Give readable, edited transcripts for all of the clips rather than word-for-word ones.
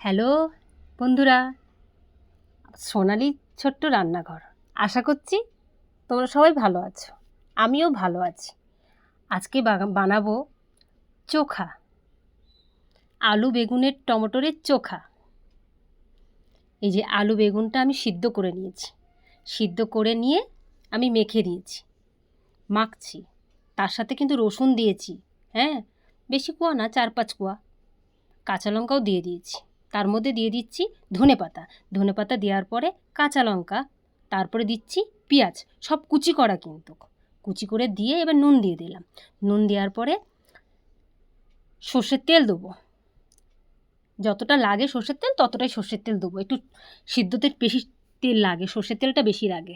Hello বন্ধুরা, সোনালি ছোট্ট রান্নাঘর। আশা করছি তোমরা সবাই ভালো আছো, আমিও ভালো আছি। আজকে বানাবো চোখা, আলু বেগুনের টমেটোরের চোখা। এই যে আলু বেগুনটা আমি সিদ্ধ করে নিয়েছি, সিদ্ধ করে নিয়ে আমি মেখে দিয়েছি, মাখছি। তার সাথে কিন্তু রসুন দিয়েছি, হ্যাঁ, বেশি কোয়া না, 4-5 কোয়া। কাঁচা লঙ্কাও দিয়ে দিয়েছি। তার মধ্যে দিয়ে দিচ্ছি ধনেপাতা। ধনেপাতা দেওয়ার পরে কাঁচা লঙ্কা, তারপরে দিচ্ছি পেঁয়াজ, সব কুচি করা কিন্তু। কুচি করে দিয়ে এবার নুন দিয়ে দিলাম। নুন দেওয়ার পরে সর্ষের তেল দেবো, যতটা লাগে সর্ষের তেল ততটাই সর্ষের তেল দেবো। একটু সিদ্ধতে বেশি তেল লাগে, সর্ষের তেলটা বেশি লাগে।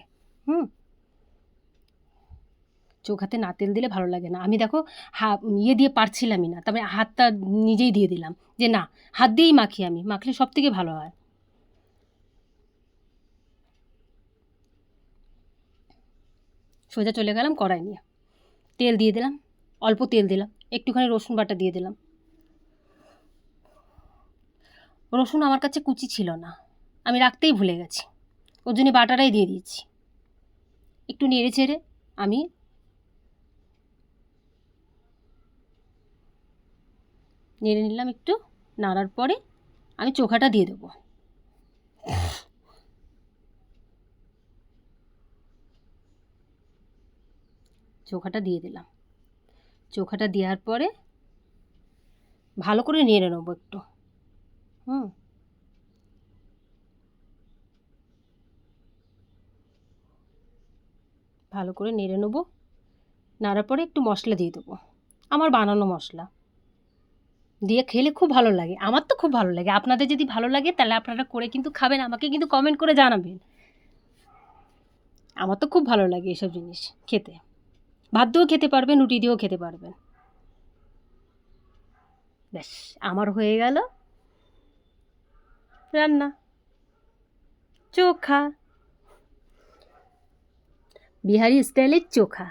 চোখাতে না তেল দিলে ভালো লাগে না। আমি দেখো ইয়ে দিয়ে পারছিলামই না, তবে হাতটা নিজেই দিয়ে দিলাম যে না, হাত দিয়েই মাখি, আমি মাখলে সব থেকে ভালো হয়। সোজা চলে গেলাম কড়াই নিয়ে, তেল দিয়ে দিলাম, অল্প তেল দিলাম, একটুখানি রসুন বাটা দিয়ে দিলাম। রসুন আমার কাছে কুচি ছিল না, আমি রাখতেই ভুলে গেছি, ওর জন্য বাটাটাই দিয়ে দিয়েছি। একটু নেড়ে চেড়ে আমি নেড়ে নিলাম। একটু নাড়ার পরে আমি চোখাটা দিয়ে দেবো। চোখাটা দিয়ে দিলাম। চোখাটা দেওয়ার পরে ভালো করে নেড়ে নেবো একটু। ভালো করে নেড়ে নেবো। নাড়ার পরে একটু মশলা দিয়ে দেবো, আমার বানানো মশলা দিয়ে খেলে খুব ভালো লাগে। আমার তো খুব ভালো লাগে। আপনাদের যদি ভালো লাগে তাহলে আপনারা করে কিন্তু খাবেন, আমাকে কিন্তু কমেন্ট করে জানাবেন। আমার তো খুব ভালো লাগে এসব জিনিস খেতে। ভাত দিয়েও খেতে পারবেন, রুটি দিয়েও খেতে পারবেন। ব্যাস, আমার হয়ে গেল রান্না চোখা, বিহারি স্টাইলের চোখা।